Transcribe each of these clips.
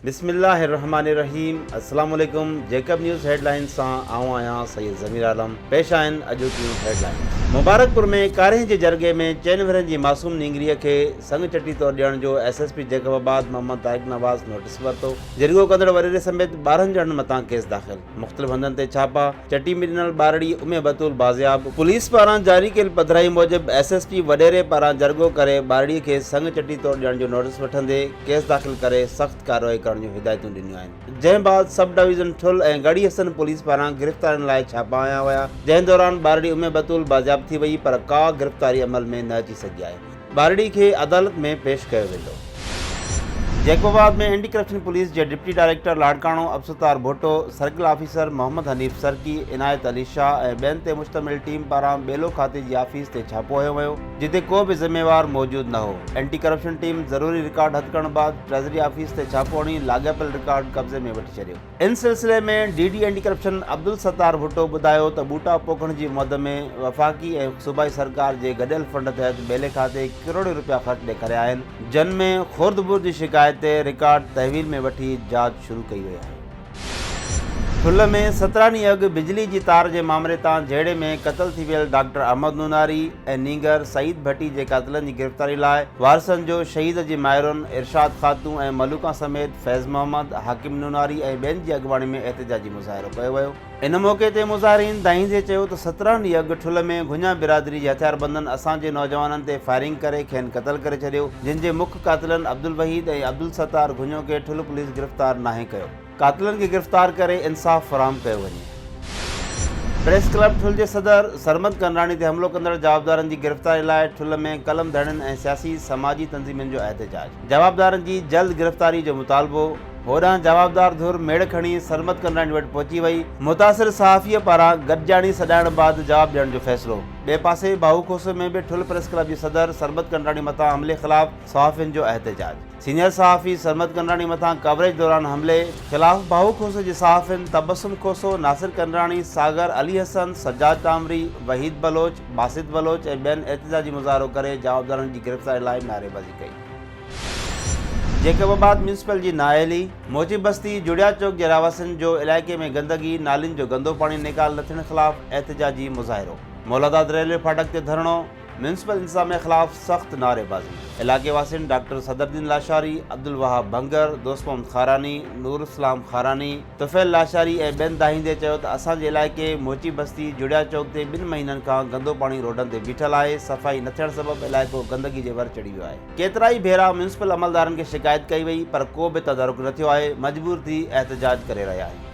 बिस्मिल्लाहिर्रहमानिर्रहीम। अस्सलाम वालेकुम। जेकब न्यूज़ हेडलाइन सां आऊं आहियां सैयद ज़मीर आलम। पेश आहिनि अॼोकियूं हेडलाइंस। मुबारकपुर में कारें जे जरगे में 4 वरनि जी मासूम नींगरीअ खे संग चटी तौर ॾियण जो SSP जैकबाबाद मोहम्मद तारिक नवाज़ नोटिस वरितो। जरगो कंदड़ वरेरे समेत 12 ॼणनि मथां केस दाख़िल। मुख़्तलिफ़ हंधनि ते छापा। चटी में ॾिनल ॿारड़ी उमे बतूल बाज़ियाब। पुलिस पारां जारी कयल पधिराई मूजिबि SSP वॾेरे पारां जरगो करे ॿारड़ीअ खे संग चटी तौर ॾियण जो नोटिस वठंदे केस दाख़िल करे सख़्त कार्रवाई करण जूं हिदायतूं ॾिनियूं आहिनि। जंहिं बाद सब डिवीज़न ठुल ऐं गढ़ी हसन पुलिस पारां गिरफ़्तारियुनि लाइ छापा हया विया, जंहिं दौरान ॿारड़ी उमे बतूल बाज़ियाब थी वई, पर का गिरफ़्तारी अमल में न अची सघी आहे। ॿारड़ी खे अदालत में पेश कयो वेंदो। जैकबाबाद में एंटी करप्शन पुलिस के deputy director Larkana Abdul Sattar Bhutto, circle officer Mohammad Hanif Sarki, Inayat Ali Shah ऐं ॿियनि ते मुश्तमिल टीम पारां बेलो खाते जी ऑफिस ते छापो हयो वियो, जिते को बि ज़िम्मेवार मौजूद न हो। एंटी करप्शन टीम ज़रूरी रिकॉर्ड हथ करण बाद ट्रेज़री ऑफिस ते छापो हणी लाॻापियल रिकॉर्ड कब्ज़े में वठी छॾियो। इन सिलसिले में DD anti corruption Abdul Sattar Bhutto ॿुधायो त बूटा पोखण जी मुद में वफ़ाक़ी ऐं सूबाई सरकार जे गॾियल फंड तहत बेले खाते करोड़ों रुपया ख़र्च ॾेखारिया आहिनि, जिन में खुर्द-बुर्द जी शिकायत ते रिकॉर्ड तहवील में वठी जांच शुरू कई वई आहे। ठुल में 17 ॾींहं अॻु बिजली जी तार जे मामले तां झेड़े में क़तल थी वियल डॉक्टर अहमद नूनारी ऐं नींगर सईद भट्टी जे क़ातिलनि जी गिरफ़्तारी लाइ वारसनि जो शहीद जी माहिरुनि इरशाद खातूं ऐं मलूका समेत फैज़ मोहम्मद, हाकिम नूनारी ऐं ॿियनि जी अॻुवाणी में एहतिजाजी मुज़ाहिरो कयो वियो। इन मौक़े ते मुज़ाहिरीन दाहींदे चयो त 17 ॾींहं अॻु ठुल में गुंजा बिरादरी जे हथियारबंदनि असांजे नौजवाननि ते फायरिंग करे खेनि क़तल करे छॾियो, जिन जे मुख्य क़ातिलनि अब्दुल वहीद ऐं अब्दुलसत्तार गुंजो खे ठुल पुलिस गिरफ़्तार नाहे कयो। क़ातिलनि खे गिरफ़्तार करे इंसाफ़ फ़राहम कयो वञे। प्रेस क्लब ठुल जे सदर सरमद कंडराणी ते हमिलो कंदड़ जवाबदारनि जी गिरफ़्तारी लाइ ठुल में कलम धड़नि ऐं सियासी समाजी तंज़ीमुनि जो एहतिजाज। जवाबदारनि जी जल्द गिरफ़्तारी जो मुतालबो। होॾां जवाबदार धुर मेड़ खणी सरमद कंडराणी वटि पहुची वई। मुतासिर सहाफ़ीअ पारां गॾिजाणी सॾाइण बाद जवाबु ॾियण जो फ़ैसिलो। ॿिए पासे बाहूखोस में बि ठुल प्रेस क्लब जी सदर सरमद कंडराणी मथां हमले ख़िलाफ़ सहाफ़ियुनि जो एहतिजाज। सीनियर सहाफ़ी सरमद कंडराणी मथां कवरेज दौरान हमले ख़िलाफ़ बाहूखोस जे सहाफ़ियुनि तबसुम खोसो, नासिर कंडराणी, सागर अली हसन, सज्जाद तामरी, वहीद बलोच, बासित बलोच ऐं ॿियनि एहतिजाजी मुज़ाहिरो करे जवाबदारनि जी गिरफ़्तारी लाइ नारेबाज़ी कई। जैकबाबाद म्यूनिसिपल जी नाअहली। मोची बस्ती जुड़िया चौक जे रहवासियुनि जो इलाइक़े में गंदगी, नालियुनि जो गंदो पाणी निकाल न थियण ख़िलाफ़ एहतिजाजी मुज़ाहिरो। मौलादाद रेलवे फाटक ते धरणो। म्यूनिसिपल इंतज़ामिया ख़िलाफ़ सख़्त नारेबाज़ी। इलाइक़े वासियुनि डॉक्टर सदरुद्दीन लाशारी, अब्दुल वहाब भंगर, दोस्त मोहम्मद खारानी, नूर इस्लाम खारानी, तुफ़ैल लाशारी ऐं ॿियनि दाहींदे चयो त असांजे इलाइक़े मोची बस्ती जुड़िया चौक ते 2 महीननि खां गंदो पाणी रोडनि ते बीठल आहे। सफ़ाई न थियण सबबि इलाइक़ो गंदगी जे वर चढ़ी वियो आहे। केतिरा ई भेरा म्यूनिसिपल अमलदारनि खे शिकायत कई वई, पर को बि तदारुक न थियो आहे। मजबूर थी एहतिजाज करे रहिया आहिनि।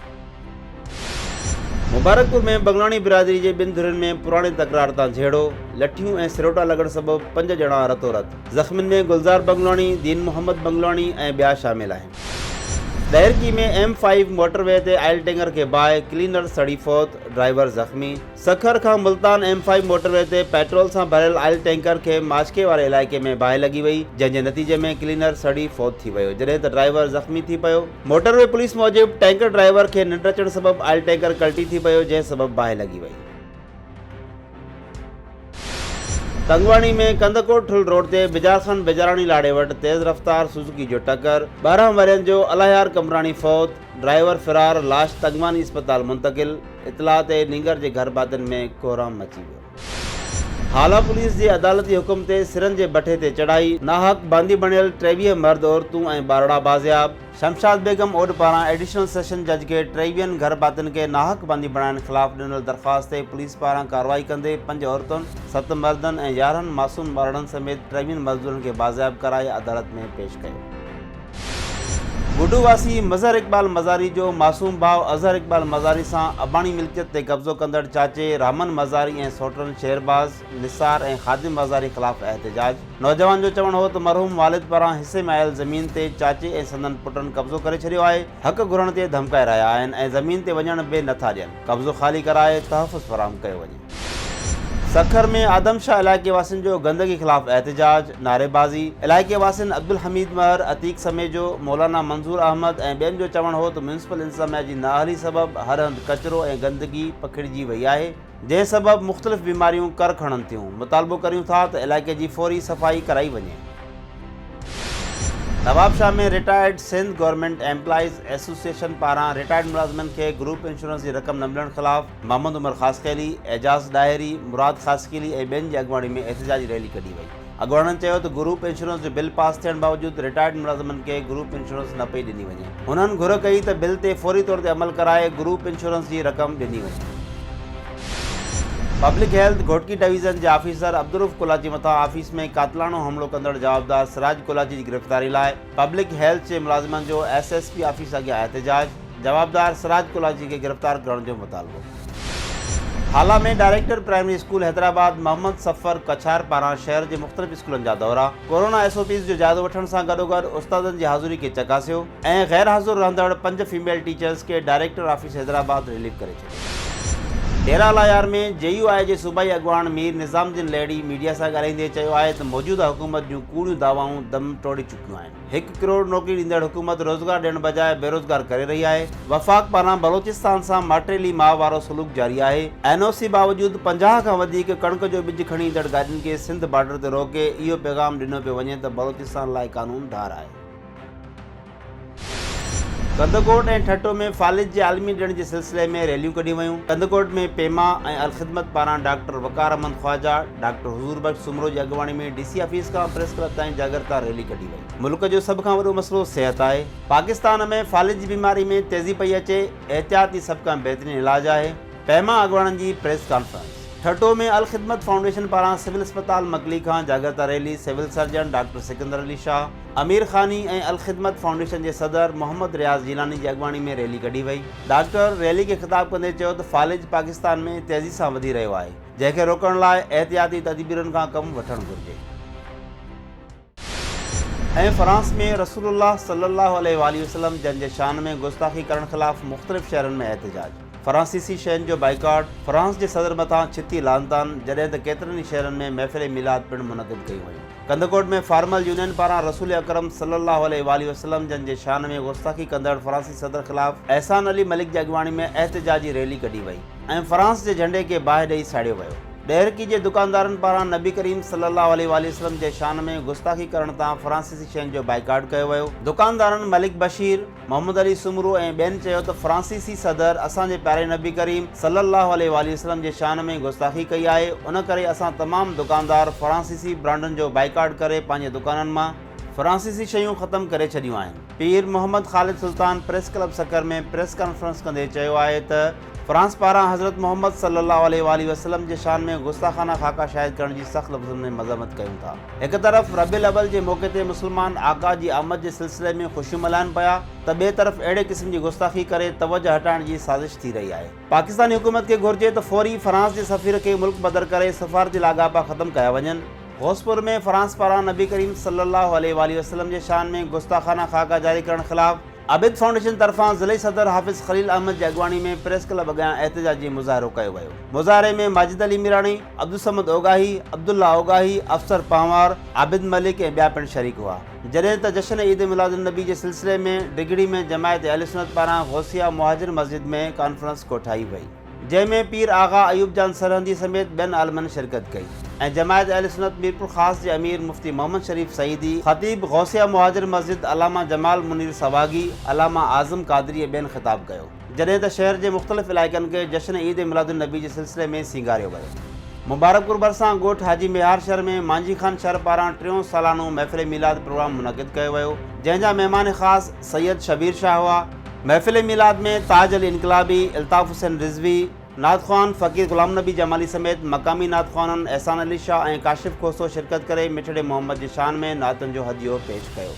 मुबारकपुर में बंगलाणी बिरादरी जे 2 धुरियुनि में पुराणे तकरार तां झेड़ो। लठियूं ऐं सिरोटा लॻण सबबि 5 ॼणा रतोरत। ज़ख़्मियुनि में गुलज़ार बंगलाणी, दीन मोहम्मद बंगलाणी ऐं ॿिया शामिल आहिनि। दहरकी में M5 मोटरवे ते आयल टैंकर खे बाहि, क्लीनर सड़ी फौत, ड्राइवर ज़ख़्मी। सखर खां मुल्तान M5 मोटरवे ते पेट्रोल सां भरियल आयल टैंकर खे माशके वारे इलाइक़े में बाहि लॻी वई, जंहिं जे नतीजे में क्लीनर सड़ी फौत थी वियो, जॾहिं त ड्राइवर ज़ख़्मी थी पियो। मोटरवे पुलिस मूजिबि टैंकर ड्राइवर खे निंड अचण सबबि आयल टैंकर कल्टी थी पियो, जंहिं सबबि बाहि लॻी वई। तंगवाणी में कंदकोट ठुल रोड ते बिजार खान बेजाराणी लाड़े वटि तेज़ रफ़्तार सुजुकी जो टक्कर। 12 वरनि जो अलायार कमराणी फौत, ड्राइवर फ़रार, लाश तंगवानी अस्पताल मुंतक़िल। इतला ते नींगर जे घर बातिन में कोहराम मची वियो। हाला पुलिस जे अदालती हुकुम ते सिरनि जे भठे ते चढ़ाई। नाहक बांदी बणियल 23 मर्द औरतूं ऐं ॿारड़ा बाज़ियाब। शमशाद बेगम ओड पारां एडिशनल सेशन जज खे 23 घर बातिन खे नाहक बांदी बणाइण ख़िलाफ़ ॾिनल दरख़्वास्त ते पुलिस पारां कार्रवाई कंदे 5 औरतुनि, 7 मर्दनि ऐं 11 मासूम ॿारड़नि समेत 23 मज़दूरनि खे बाज़ियाब कराए अदालत में पेश कयो। गुडू वासी मज़हर इक़बाल मज़ारी जो मासूम भाउ अज़हर इक़बाल मज़ारी सां अबाणी मिल्कियत ते कब्ज़ो कंदड़ चाचे रामन मज़ारी ऐं सोटनि शेरबाज़, निसार ऐं ख़ादिम मज़ारी ख़िलाफ़ एहतिजाज। नौजवान जो चवणु हो त मरहूम वालिद पारां हिसे में आयल ज़मीन ते चाचे ऐं संदनि पुटनि कब्ज़ो करे छॾियो आहे। हक़ घुरण ते धमकाए रहिया आहिनि ऐं ज़मीन ते वञण बि नथा ॾियनि। कब्ज़ो ख़ाली कराए तहफ़ुज़ फ़राहम कयो वञे। सखर में आदमशाह इलाइक़े वासियुनि जो गंदगी ख़िलाफ़ एहतिजाज, नारेबाज़ी। इलाइक़े वासियुनि अब्दुल हमीद महर, अतीक समेजो, मौलाना मंज़ूर अहमद ऐं ॿियनि जो चवणु हो त म्यूनिसिपल इंतज़ामिया जी नाअहली सबबि हर हंधि कचिरो ऐं गंदगी पखिड़िजी वई आहे, जंहिं सबबि मुख़्तलिफ़ बीमारियूं कर खणनि थियूं। मुतालबो करियूं था त इलाइक़े जी फ़ौरी सफ़ाई कराई वञे। नवाबशाह में retired Sindh government employees association पारां रिटायर्ड मुलाज़िमनि खे ग्रुप इंश्योरेंस जी रक़म न मिलण ख़िलाफ़ मोहम्मद उमर ख़ासकेली, एजाज़ डायरी, मुराद ख़ासकेली ऐं ॿियनि जी अॻुवाणी में एहतिजाजी रैली कढी वई। अॻुवाणनि चयो त ग्रुप इंश्योरेंस जो बिल पास थियण बावजूदि रिटायर्ड मुलाज़िमनि खे ग्रुप इंश्योरेंस न पई ॾिनी वञे। हुननि घुर कई त बिल ते फौरी तौर ते अमल कराए ग्रुप इंश्योरेंस जी रक़म ॾिनी वञे। पब्लिक हेल्थ घोटकी डिवीज़न के ऑफिसर अब्दुरूफ कोलाची मथा ऑफिस में कातलानो हमलो कंदड़ जवाबदार सिराज कोलाची की गिरफ्तारी लाए पब्लिक हेल्थ के मुलाजिमन जो SSP ऑफिस अॻियां एहतजाज, जवाबदार सिराज कोलाची के गिरफ्तार करण जो मुतालबो। हाला में director primary school Hyderabad Muhammad Safar Kachhar पारां शहर के मुख़्तलिफ़ स्कूलन जा दौरा, कोरोना SOPs जो जायज़ो वठण सां गॾोगॾु उस्तादनि जी हाज़ुरी के चकासियो ऐं गैर हाज़ुर रहंदड़ 5 फीमेल टीचर्स के डायरेक्टर ऑफिस हैदराबाद रिलीव करे छॾियो। डेरा लायार में JUI जे सूबाई अॻुवान मीर निज़ामुद्दीन लेडी मीडिया सां ॻाल्हाईंदे चयो आहे त मौजूदा हुकूमत जूं कूड़ियूं दावाऊं दम तोड़े चुकियूं आहिनि। 1 करोड़ नौकरी ॾींदड़ हुकूमत रोज़गार ॾियण बजाए बेरोज़गार करे रही आहे। वफ़ाक़ पारां बलोचिस्तान सां माटेली माह वारो सलूक जारी आहे। NOC बावजूदि 50 खां वधीक कणक जो ॿिज खणी ईंदड़ गाॾियुनि खे सिंध बॉर्डर ते रोके इहो पैगाम ॾिनो पियो वञे त बलोचिस्तान लाइ कानून धार आहे। कंदकोट ऐं ठट्टो में फालिज जे आलमी ॾिण जे सिलसिले में रैलियूं कढियूं वयूं। कंदकोट में पेमा ऐं अलख़िदमत पारां डॉक्टर वकार अहमद ख्वाजा, डॉक्टर हुज़ूर बख्श सुमरो जी अॻुवाणी में DC ऑफिस खां प्रेस क्लब ताईं जागरता रैली कढी वई। मुल्क जो सभ खां वॾो मसइलो सिहत आहे। पाकिस्तान में फालिज जी बीमारी में तेज़ी पई अचे, एहतियात ई सभ खां बहितरीन इलाज आहे। पेमा अॻुवाणनि जी प्रेस कॉन्फ्रेंस। ठट्टो में अलख़िदमत फाउंडेशन पारां सिविल अस्पताल मकली खां जागरता rally civil surgeon doctor Sikandar Ali Shah, Amir Khani ऐं अलख़िदमत फाउंडेशन जे सदर मोहम्मद रियाज़ जीलानी जी अॻुवाणी में रैली कढी वई। डॉक्टर रैली खे ख़िताब कंदे चयो त फालिज पाकिस्तान में तेज़ी सां वधी रहियो आहे, जंहिंखे रोकण लाइ एहतियाती तदबीरनि खां कमु वठणु घुरिजे। ऐं फ्रांस में रसूलुल्लाह सल्लल्लाहु अलैहि वसल्लम जन जे शान में गुस्ताखी करण ख़िलाफ़ मुख़्तलिफ़ शहरनि में एहतिजाज, फ्रांसीसी शहरनि जो बाइकाट, फ्रांस जे सदर मथां छिती लानतान, जॾहिं त केतिरनि ई शहरनि में महफ़िल मिलाद पिणु मुनक़िद कयूं वयूं। कंदकोट में फार्मल यूनियन पारां रसूल अकरम सल्लल्लाहु अलैहि वसल्लम जन जे शान में गुस्ताखी कंदड़ फ्रांसी सदर ख़िलाफ़ एहसान अली मलिक जी अॻुवाणी में एहतिजाजी रैली कढी वई ऐं फ्रांस जे झंडे खे बाहि ॾेई साड़ियो वियो। डेहरकी जे दुकानदारनि पारां नबी करीम सल्लल्लाहु अलैहि वसल्लम जे शान में गुस्ताखी करण तां फ्रांसीसी शहरनि जो बाइकाट कयो वियो। दुकानदारनि मलिक बशीर, मोहम्मद अली सुमरो ऐं ॿियनि चयो त फ्रांसीसी सदर असांजे प्यारे नबी करीम सल्लल्लाहु अलैहि वसल्लम जे शान में गुस्ताखी कई आहे। उन करे असां तमामु दुकानदार फ्रांसीसी ब्रांडनि जो बाइकाट करे पंहिंजे दुकाननि मां फ्रांसीसी शयूं ख़तमु करे छॾियूं आहिनि। पीर मोहम्मद ख़ालिद सुल्तान प्रेस क्लब सकर में प्रेस कॉन्फ्रेंस कंदे चयो आहे त फ्रांस पारां हज़रत मोहम्मद सल्लल्लाहु अलैहि वसल्लम जे शान में गुस्ताखाना ख़ाका शायद करण जी सख़्त लफ़्ज़नि में मज़म्मत कयूं था। हिकु तरफ़ रबीउल अव्वल जे मौक़े ते मुस्लमान आका जी आमद जे सिलसिले में ख़ुशियूं मल्हाइनि पिया त ॿिए तरफ़ अहिड़े क़िस्म जी गुस्ताखी करे तवजो हटाइण जी साज़िश थी रही आहे। पाकिस्तानी हुकूमत खे घुरिजे त फौरी फ्रांस जे सफ़ीर खे मुल्क बदर करे सफ़ारती लाॻापा ख़तमु कया वञनि। घोसपुर में फ्रांस पारां नबी करीम सल्लल्लाहु अलैहि वसल्लम जे शान में गुस्ताखाना ख़ाका जारी करण ख़िलाफ़ आबिद फाउंडेशन तरफ़ां ज़िले सदर हाफ़िज़ खलील अहमद जी अॻुवाणी में प्रेस क्लब अॻियां एहतिजाजी मुज़ाहिरो कयो वियो। मुज़ाहिरे में माजिद अली मीराणी, अब्दुल समद ओगाही, अब्दुल्ला ओगाही, अफ़सर पांवार, आबिद मलिक ऐं ॿिया पिणु शरीक हुआ। जॾहिं त जश्न ईद मिलादुन नबी जे सिलसिले में डिगड़ी में जमायत अहले सुन्नत पारां गौसिया मुहाजिर मस्जिद में कॉन्फ्रेंस कोठाई वई, जंहिंमें पीर आगा अयूब जान सरहंदी समेत ॿियनि आलमनि शिरकत कई ऐं जमायत अहले सुन्नत मीरपुर ख़ास जे अमीर मुफ्ती मोहम्मद शरीफ सईदी, ख़तीब गौसिया मुहाजिर मस्जिद अलामा जमाल मुनीर सवागी, अलामा आज़म कादरी ऐं ॿियनि ख़िताब कयो। जॾहिं त शहर जे मुख़्तलिफ़ इलाइक़नि खे जश्न ईद मिलादुन नबी जे सिलसिले में सींगारियो वियो। मुबारकपुर भरिसां ॻोठ हाजी मेहार शहर में मांझी खान शहर पारां 3 सालानो महफ़िल मिलाद प्रोग्राम मुनक़िद कयो वियो, जंहिंजा महिमान ख़ासि सैयद शबीर शाह हुआ। महफ़िल मिलाद में ताज अल इनकलाबी, अल्ताफ़ हुसैन रिज़वी, नातख़्वान फ़कीर ग़ुलाम नबी जमाली समेत मक़ामी नातख़्वाननि एहसान अली शाह ऐं काशिफ़ खोसो शिरकत करे मिठड़े मोहम्मद जी शान में नातुनि जो हदियो पेश कयो।